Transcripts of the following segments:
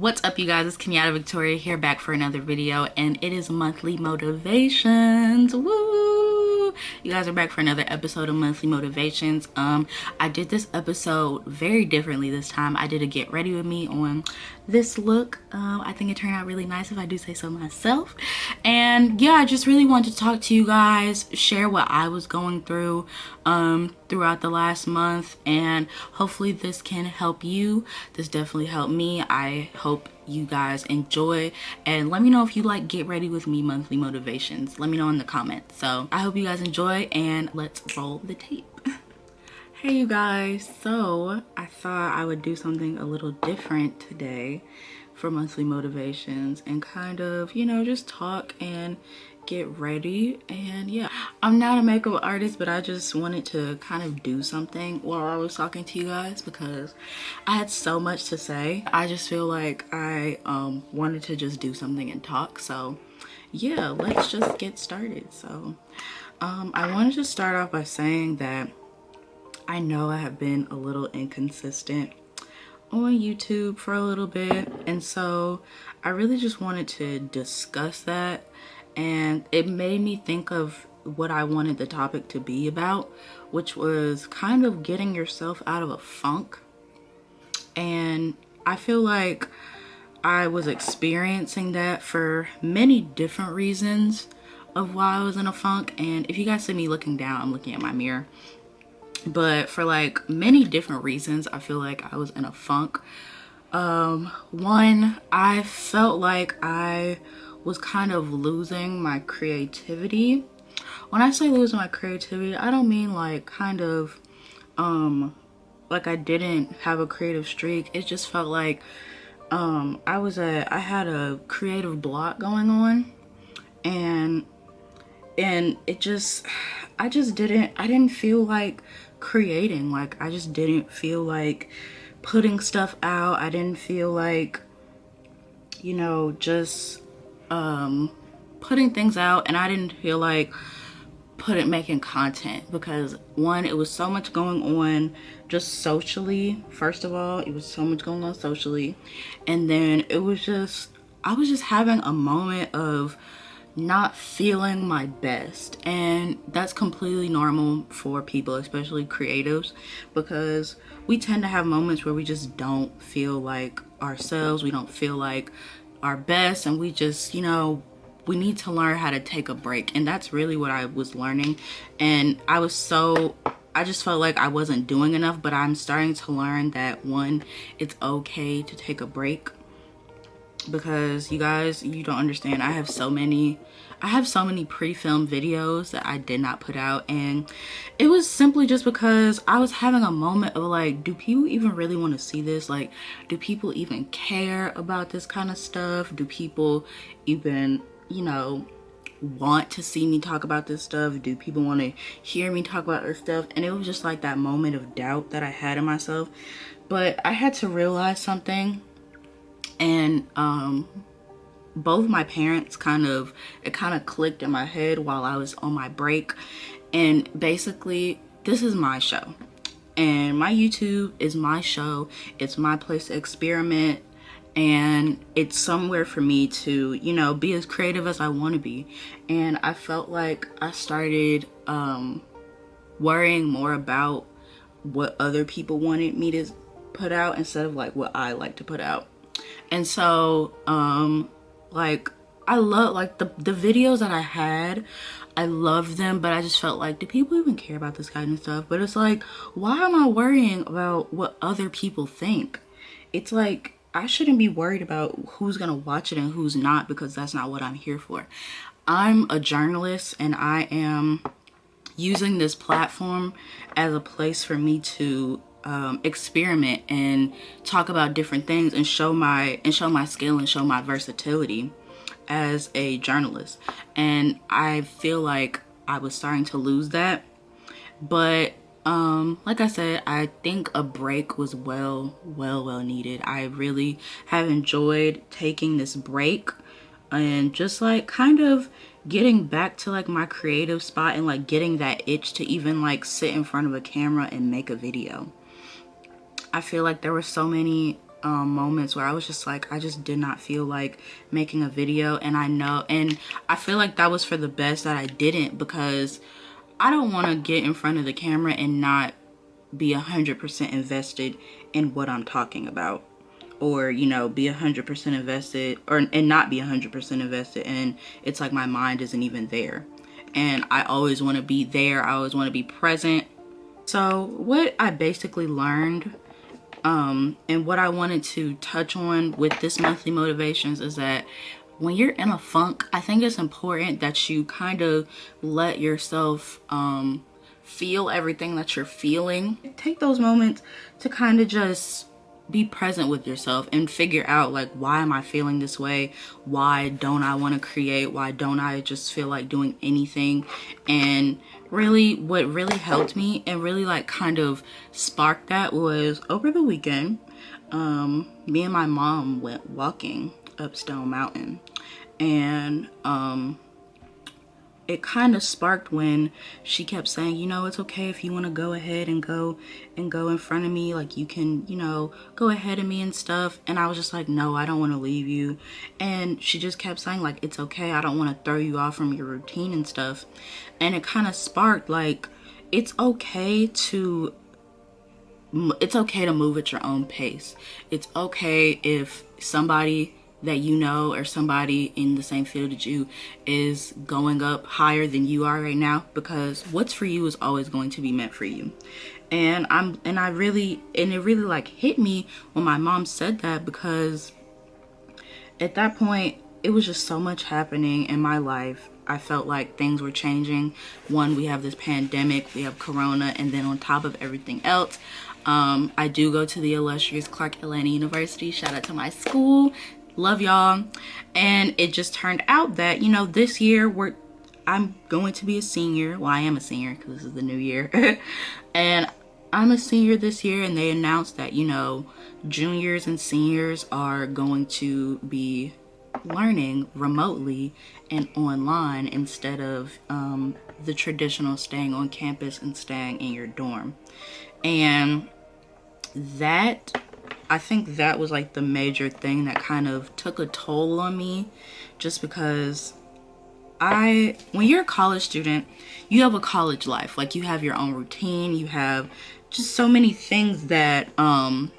What's up, you guys? It's Kenyatta Victoria here, back for another video, and it is monthly motivations. Woo! You guys are back for another episode of monthly motivations. I did this episode very differently this time. I did a get ready with me on this look. I think it turned out really nice, if I do say so myself. And yeah, I just really wanted to talk to you guys, share what I was going through throughout the last month, and hopefully this can help you. This definitely helped me. I hope you guys enjoy, and let me know if you like get ready with me monthly motivations. Let me know in the comments. So I hope you guys enjoy, and let's roll the tape. Hey you guys, so I thought I would do something a little different today for monthly motivations and kind of, you know, just talk and get ready. And yeah, I'm not a makeup artist, but I just wanted to kind of do something while I was talking to you guys because I had so much to say. I just feel like I wanted to just do something and talk. So yeah, let's just get started. So I wanted to start off by saying that I know I have been a little inconsistent on YouTube for a little bit, and so I really just wanted to discuss that, and it made me think of what I wanted the topic to be about, which was kind of getting yourself out of a funk. And I feel like I was experiencing that for many different reasons of why I was in a funk. And if you guys see me looking down, I'm looking at my mirror. But for like many different reasons, I feel like I was in a funk. One, I felt like I was kind of losing my creativity. When I say losing my creativity, I don't mean like kind of like I didn't have a creative streak. It just felt like I had a creative block going on, and I didn't feel like creating. Like I just didn't feel like putting stuff out. I didn't feel like, you know, just putting things out, and I didn't feel like making content because one, it was so much going on just socially. First of all, it was so much going on socially, and then I was just having a moment of not feeling my best. And that's completely normal for people, especially creatives, because we tend to have moments where we just don't feel like ourselves, we don't feel like our best, and we just, you know, we need to learn how to take a break. And that's really what I was learning. And I just felt like I wasn't doing enough, but I'm starting to learn that one, it's okay to take a break. Because you guys, you don't understand, I have so many pre-filmed videos that I did not put out, and it was simply just because I was having a moment of like, do people even really want to see this? Like, do people even care about this kind of stuff? Do people even, you know, want to see me talk about this stuff? Do people want to hear me talk about this stuff? And it was just like that moment of doubt that I had in myself. But I had to realize something. And both my parents it kind of clicked in my head while I was on my break. And basically, this is my show, and my YouTube is my show. It's my place to experiment, and it's somewhere for me to, you know, be as creative as I want to be. And I felt like I started worrying more about what other people wanted me to put out instead of like what I like to put out. And so like I love like the videos that I had, I love them, but I just felt like, do people even care about this kind of stuff? But it's like, why am I worrying about what other people think? It's like, I shouldn't be worried about who's gonna watch it and who's not, because that's not what I'm here for. I'm a journalist, and I am using this platform as a place for me to experiment and talk about different things and show my skill and show my versatility. as a journalist. And I feel like I was starting to lose that. But like I said, I think a break was well needed. I really have enjoyed taking this break and just like kind of getting back to like my creative spot and like getting that itch to even like sit in front of a camera and make a video. I feel like there were so many moments where I was just like, I just did not feel like making a video. And I feel like that was for the best that I didn't, because I don't want to get in front of the camera and not be 100% invested in what I'm talking about, or you know, be 100% invested and not be 100% invested, and it's like my mind isn't even there. And I always want to be there. I always want to be present. So what I basically learned and what I wanted to touch on with this monthly motivations is that when you're in a funk, I think it's important that you kind of let yourself feel everything that you're feeling. Take those moments to kind of just be present with yourself and figure out, like, why am I feeling this way? Why don't I want to create? Why don't I just feel like doing anything? And really, what really helped me and really like kind of sparked that was over the weekend, me and my mom went walking up Stone Mountain, and it kind of sparked when she kept saying, you know, it's okay if you want to go ahead and go in front of me, like you can, you know, go ahead of me and stuff. And I was just like, no, I don't want to leave you. And she just kept saying, like, it's okay, I don't want to throw you off from your routine and stuff. And it kind of sparked, like, it's okay to move at your own pace. It's okay if somebody that you know or somebody in the same field as you is going up higher than you are right now, because what's for you is always going to be meant for you. And it really like hit me when my mom said that, because at that point it was just so much happening in my life. I felt like things were changing. One, we have this pandemic, we have Corona, and then on top of everything else, I do go to the illustrious Clark Atlanta University. Shout out to my school. Love y'all. And it just turned out that, you know, this year I'm going to be a senior. Well, I am a senior because this is the new year. And I'm a senior this year, and they announced that, you know, juniors and seniors are going to be learning remotely and online instead of the traditional staying on campus and staying in your dorm. And I think that was like the major thing that kind of took a toll on me, just because when you're a college student, you have a college life. Like, you have your own routine, you have just so many things that you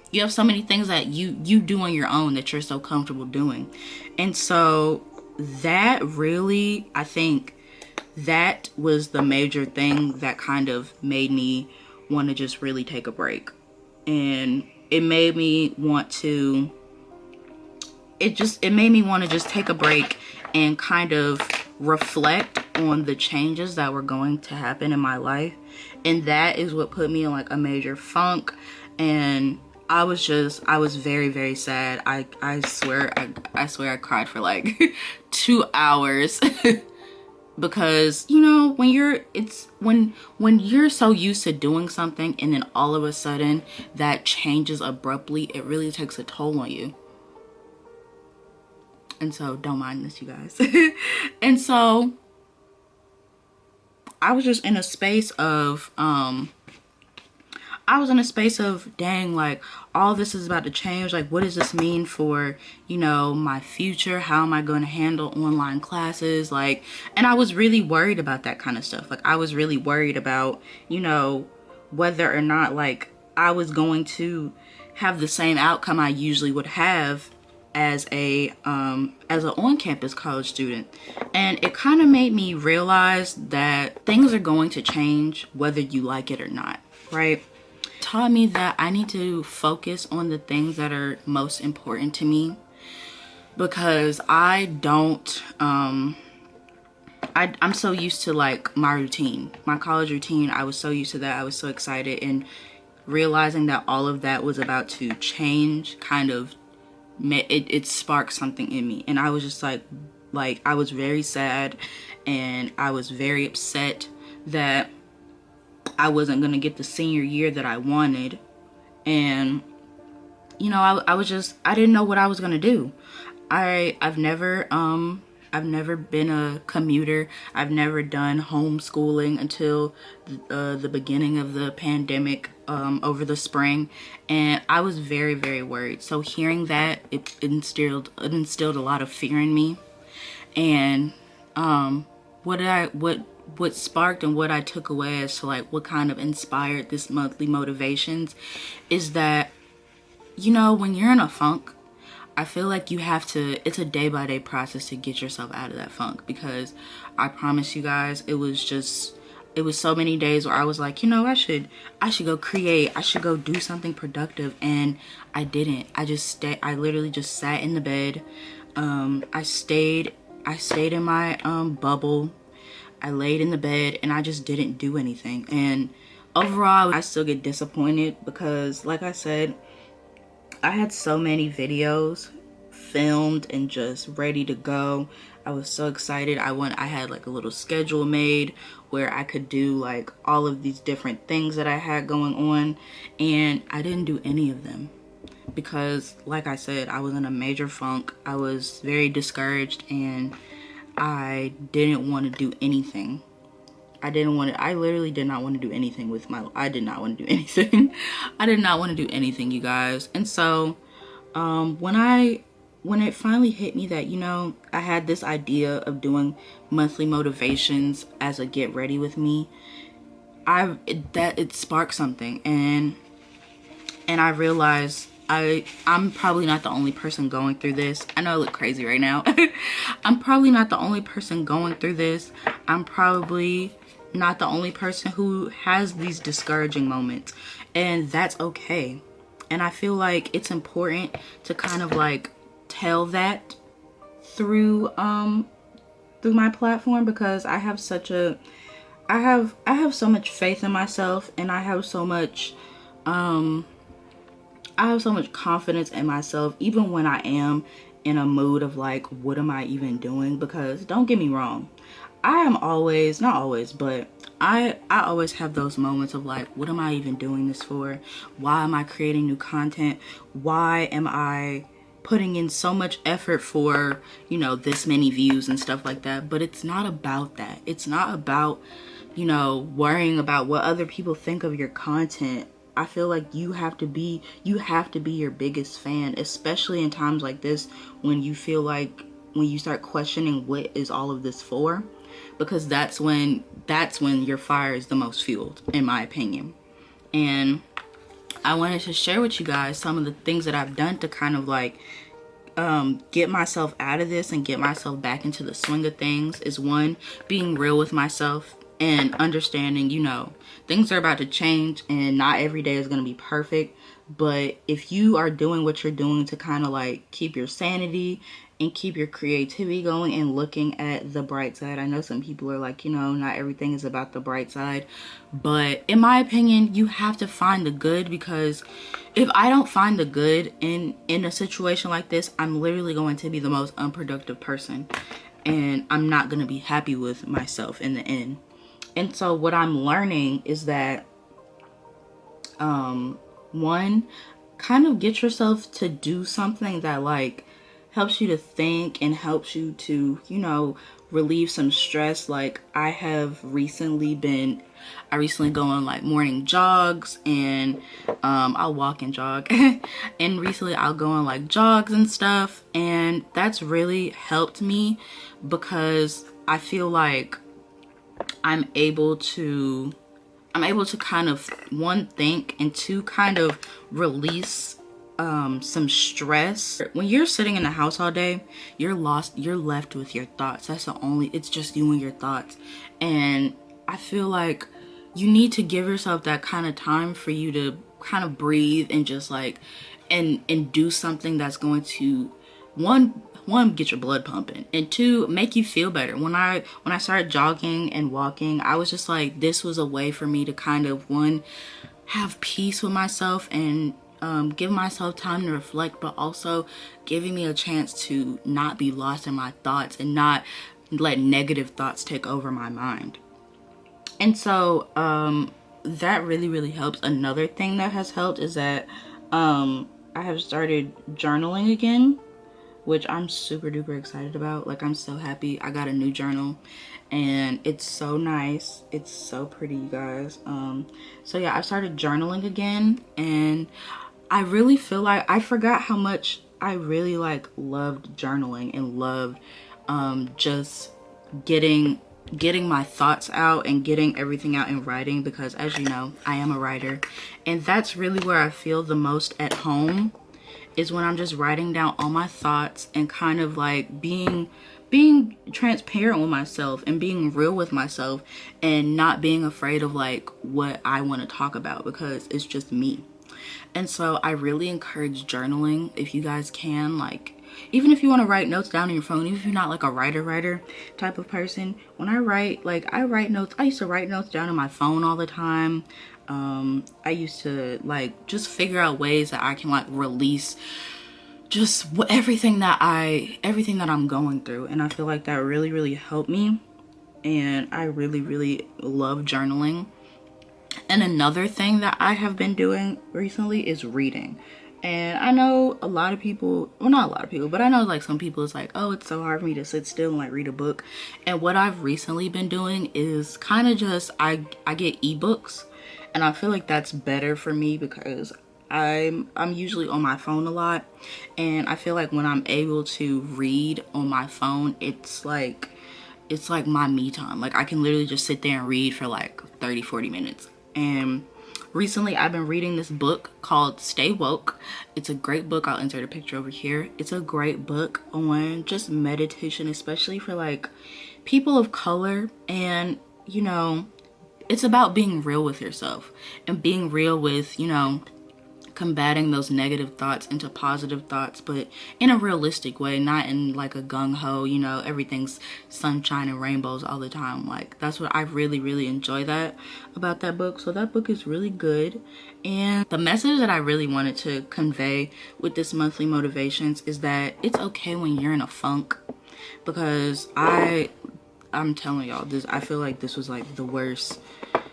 do on your own that you're so comfortable doing. And so that really, I think that was the major thing that kind of made me want to just really take a break. And it made me want to just take a break and kind of reflect on the changes that were going to happen in my life. And that is what put me in like a major funk. And I was very, very sad. I swear I cried for like 2 hours. Because, you know, when you're so used to doing something and then all of a sudden that changes abruptly, it really takes a toll on you. And so don't mind this, you guys. And so I was just in a space of dang, like, all this is about to change. Like, what does this mean for, you know, my future? How am I going to handle online classes? Like, and I was really worried about that kind of stuff. Like, I was really worried about, you know, whether or not, like, I was going to have the same outcome I usually would have as an on-campus college student. And it kind of made me realize that things are going to change whether you like it or not, right? Taught me that I need to focus on the things that are most important to me, because I'm so used to like my routine, my college routine. I was so used to that. I was so excited, and realizing that all of that was about to change kind of it sparked something in me. And I was just like, Like, I was very sad and I was very upset that I wasn't going to get the senior year that I wanted. And, you know, I was just, I didn't know what I was going to do. I've never been a commuter. I've never done homeschooling until the beginning of the pandemic, over the spring, and I was very, very worried. So hearing that, it instilled a lot of fear in me. And what sparked and what I took away as to like what kind of inspired this monthly motivations is that, you know, when you're in a funk, I feel like you have to, it's a day by day process to get yourself out of that funk, because I promise you guys, it was so many days where I was like, you know, I should go create, I should go do something productive, and I didn't. I literally just sat in the bed. I stayed in my bubble. I laid in the bed and I just didn't do anything. And overall, I still get disappointed because, like I said, I had so many videos filmed and just ready to go. I was so excited. I had like a little schedule made where I could do like all of these different things that I had going on, and I didn't do any of them because, like I said, I was in a major funk. I was very discouraged and I didn't want to do anything. I literally did not want to do anything with my, I did not want to do anything. I did not want to do anything, you guys. And so, when it finally hit me that, you know, I had this idea of doing monthly motivations as a get ready with me, it sparked something. And I realized I'm probably not the only person going through this. I know I look crazy right now. I'm probably not the only person going through this. I'm probably not the only person who has these discouraging moments, and that's okay. And I feel like it's important to kind of like tell that through my platform, because I have so much faith in myself, and I have so much confidence in myself, even when I am in a mood of like, what am I even doing? Because don't get me wrong, I am always, not always, but I always have those moments of like, what am I even doing this for? Why am I creating new content? Why am I putting in so much effort for, you know, this many views and stuff like that? But it's not about that. It's not about, you know, worrying about what other people think of your content. I feel like you have to be your biggest fan, especially in times like this when you feel like, when you start questioning what is all of this for, because that's when your fire is the most fueled, in my opinion. And I wanted to share with you guys some of the things that I've done to kind of like get myself out of this and get myself back into the swing of things. Is one, being real with myself and understanding, you know, things are about to change and not every day is going to be perfect. But if you are doing what you're doing to kind of like keep your sanity and keep your creativity going and looking at the bright side. I know some people are like, you know, not everything is about the bright side. But in my opinion, you have to find the good, because if I don't find the good in a situation like this, I'm literally going to be the most unproductive person. And I'm not going to be happy with myself in the end. And so what I'm learning is that, one, kind of get yourself to do something that like helps you to think and helps you to, you know, relieve some stress. Like I recently go on like morning jogs, and I'll walk and jog and recently I'll go on like jogs and stuff, and that's really helped me because I feel like I'm able to kind of, one, think, and two, kind of release some stress. When you're sitting in the house all day, you're left with your thoughts. It's just you and your thoughts. And I feel like you need to give yourself that kind of time for you to kind of breathe and just like, and do something that's going to, one, get your blood pumping, and two, make you feel better. When I started jogging and walking, I was just like, this was a way for me to kind of, one, have peace with myself and give myself time to reflect, but also giving me a chance to not be lost in my thoughts and not let negative thoughts take over my mind. And so that really, really helps. Another thing that has helped is that I have started journaling again, which I'm super duper excited about. Like, I'm so happy I got a new journal, and it's so nice. It's so pretty, you guys. So yeah, I started journaling again, and I really feel like I forgot how much I really like loved journaling and loved just getting my thoughts out and getting everything out in writing, because as you know, I am a writer, and that's really where I feel the most at home, is when I'm just writing down all my thoughts and kind of like being transparent with myself and being real with myself and not being afraid of like what I want to talk about, because it's just me. And so I really encourage journaling if you guys can. Like, even if you want to write notes down on your phone, even if you're not like a writer type of person, when I write, like, I write notes. I used to write notes down on my phone all the time. I used to like just figure out ways that I can like release just everything that I'm going through, and I feel like that really, really helped me, and I really, really love journaling. And another thing that I have been doing recently is reading. And I know a lot of people, well, not a lot of people, but I know like some people, it's like, oh, it's so hard for me to sit still and like read a book. And what I've recently been doing is kind of just, I get ebooks, and I feel like that's better for me because I'm usually on my phone a lot, and I feel like when I'm able to read on my phone, it's like my me time. Like, I can literally just sit there and read for like 30-40 minutes. And recently I've been reading this book called Stay Woke. It's a great book. I'll insert a picture over here. It's a great book on just meditation, especially for like people of color. And you know, it's about being real with yourself and being real with, you know, combating those negative thoughts into positive thoughts, but in a realistic way, not in like a gung-ho, you know, everything's sunshine and rainbows all the time. Like, that's what I really, really enjoy that about that book. So that book is really good. And the message that I really wanted to convey with this monthly motivations is that it's okay when you're in a funk, because I'm telling y'all, this, I feel like this was like the worst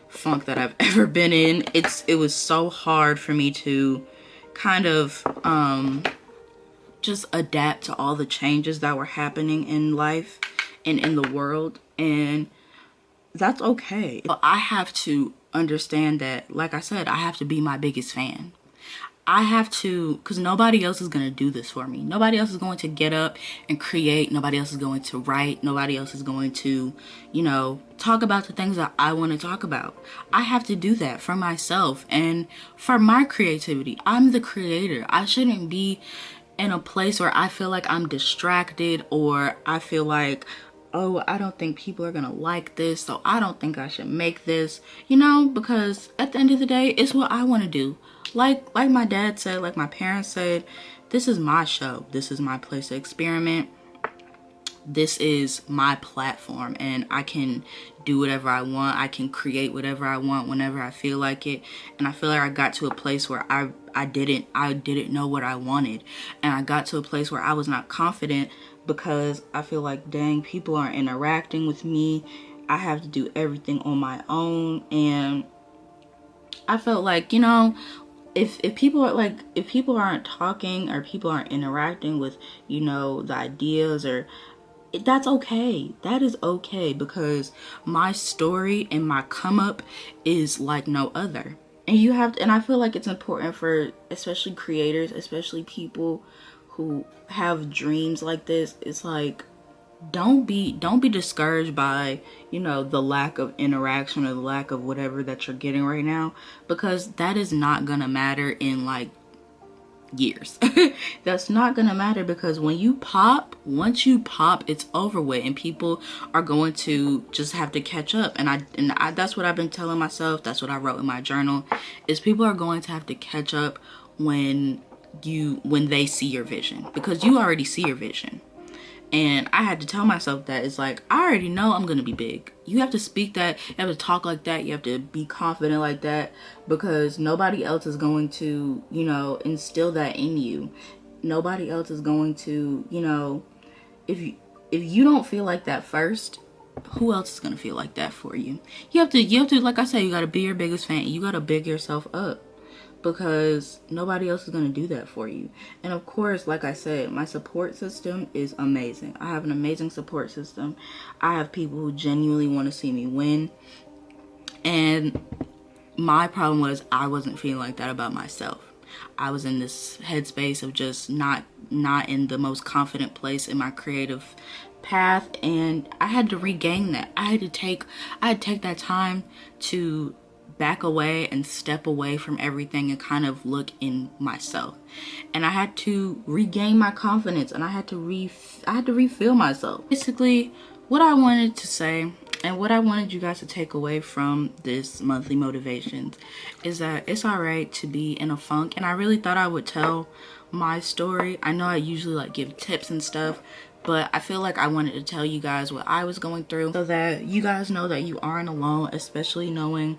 funk that I've ever been in. It was so hard for me to kind of just adapt to all the changes that were happening in life and in the world, and that's okay. But I have to understand that, like I said, I have to be my biggest fan. I have to, because nobody else is going to do this for me. Nobody else is going to get up and create. Nobody else is going to write. Nobody else is going to, you know, talk about the things that I want to talk about. I have to do that for myself and for my creativity. I'm the creator. I shouldn't be in a place where I feel like I'm distracted, or I feel like, oh, I don't think people are gonna like this, so I don't think I should make this, you know, because at the end of the day, it's what I want to do. Like my dad said, like my parents said, this is my show. This is my place to experiment. This is my platform, and I can do whatever I want. I can create whatever I want whenever I feel like it. And I feel like I got to a place where I didn't know what I wanted, and I got to a place where I was not confident, because I feel like, dang, people aren't interacting with me. I have to do everything on my own. And I felt like, you know, if people are like, if people aren't talking or people aren't interacting with, you know, the ideas, or that's okay. That is okay, because my story and my come up is like no other. And you have to, and I feel like it's important for especially creators, especially people who have dreams like this. It's like, don't be discouraged by, you know, the lack of interaction or the lack of whatever that you're getting right now, because that is not gonna matter in like years. That's not gonna matter, because when you pop, once you pop, it's over with, and people are going to just have to catch up. And I that's what I've been telling myself. That's what I wrote in my journal, is people are going to have to catch up when they see your vision, because you already see your vision. And I had to tell myself that it's like, I already know I'm going to be big. You have to speak that. You have to talk like that. You have to be confident like that, because nobody else is going to, you know, instill that in you. Nobody else is going to, you know, if you don't feel like that first, who else is going to feel like that for you? You have to, like I said, you got to be your biggest fan. You got to big yourself up, because nobody else is going to do that for you. And of course, like I said, my support system is amazing. I have an amazing support system. I have people who genuinely want to see me win. And my problem was I wasn't feeling like that about myself. I was in this headspace of just not in the most confident place in my creative path, and I had to regain that. I had to take that time to back away and step away from everything and kind of look in myself. And I had to regain my confidence, and I had to refill myself. Basically, what I wanted to say and what I wanted you guys to take away from this monthly motivations is that it's all right to be in a funk. And I really thought I would tell my story. I know I usually like give tips and stuff, but I feel like I wanted to tell you guys what I was going through, so that you guys know that you aren't alone, especially knowing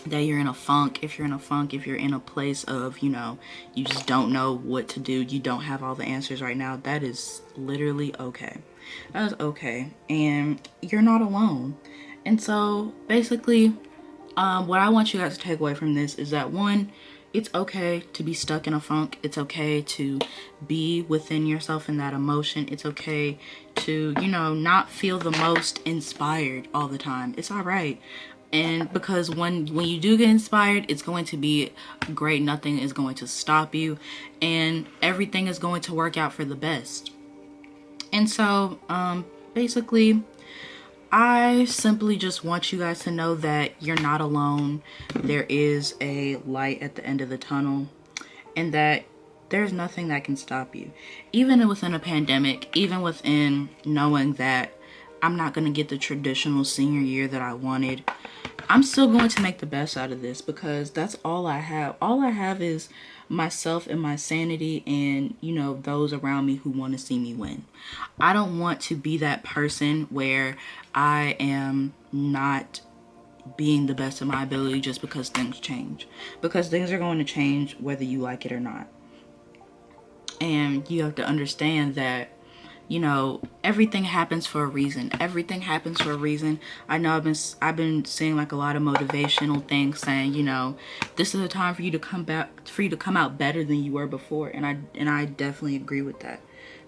that you're in a funk. If you're in a funk, if you're in a place of, you know, you just don't know what to do, you don't have all the answers right now, that is literally okay. That is okay, and you're not alone. And so basically, what I want you guys to take away from this is that, one, it's okay to be stuck in a funk. It's okay to be within yourself in that emotion. It's okay to, you know, not feel the most inspired all the time. It's all right. And because when you do get inspired, it's going to be great. Nothing is going to stop you, and everything is going to work out for the best. And so, basically, I simply just want you guys to know that you're not alone. There is a light at the end of the tunnel, and that there's nothing that can stop you. Even within a pandemic, even within knowing that I'm not going to get the traditional senior year that I wanted, I'm still going to make the best out of this, because that's all I have. All I have is myself and my sanity, and, you know, those around me who want to see me win. I don't want to be that person where I am not being the best of my ability just because things change, because things are going to change whether you like it or not. And you have to understand that, you know, everything happens for a reason. Everything happens for a reason. I know I've been seeing like a lot of motivational things saying, you know, this is a time for you to come back, for you to come out better than you were before. And I definitely agree with that,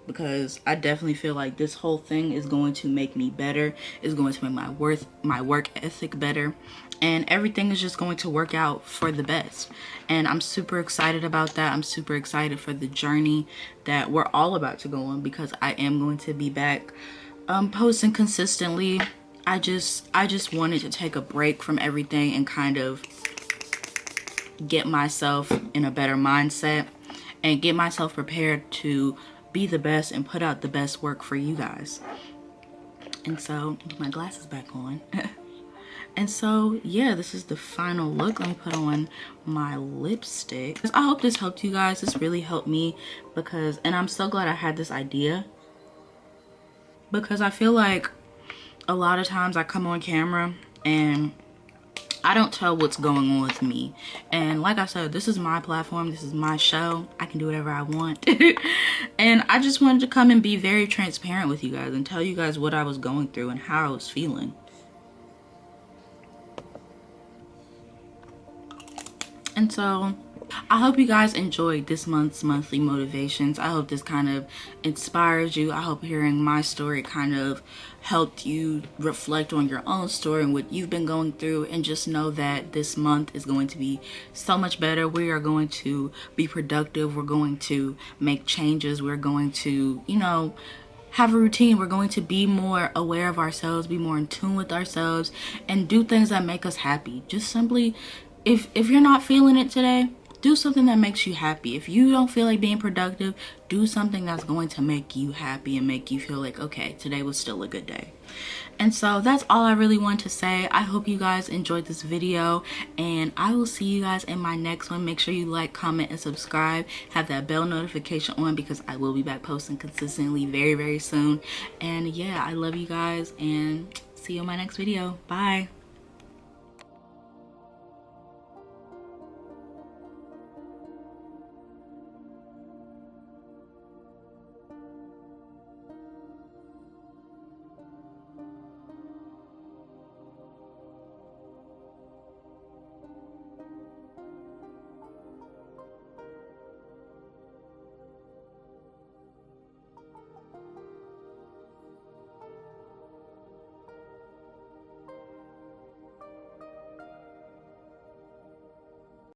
because I definitely feel like this whole thing is going to make me better. Is going to make my work ethic better, and everything is just going to work out for the best. And I'm super excited about that. I'm super excited for the journey that we're all about to go on, because I am going to be back posting consistently. I just wanted to take a break from everything and kind of get myself in a better mindset and get myself prepared to be the best and put out the best work for you guys. And so, put my glasses back on. And so, yeah, this is the final look. Let me put on my lipstick. I hope this helped you guys. This really helped me, because, and I'm so glad I had this idea, because I feel like a lot of times I come on camera and I don't tell what's going on with me. And like I said, this is my platform. This is my show. I can do whatever I want. And I just wanted to come and be very transparent with you guys and tell you guys what I was going through and how I was feeling. And so I hope you guys enjoyed this month's monthly motivations. I hope this kind of inspires you. I hope hearing my story kind of helped you reflect on your own story and what you've been going through, and just know that this month is going to be so much better. We are going to be productive. We're going to make changes. We're going to, you know, have a routine. We're going to be more aware of ourselves, be more in tune with ourselves, and do things that make us happy. Just simply, if you're not feeling it today, do something that makes you happy. If you don't feel like being productive, do something that's going to make you happy and make you feel like, okay, today was still a good day. And so that's all I really want to say. I hope you guys enjoyed this video, and I will see you guys in my next one. Make sure you like, comment, and subscribe. Have that bell notification on because I will be back posting consistently very, very soon. And yeah, I love you guys, and see you in my next video. Bye.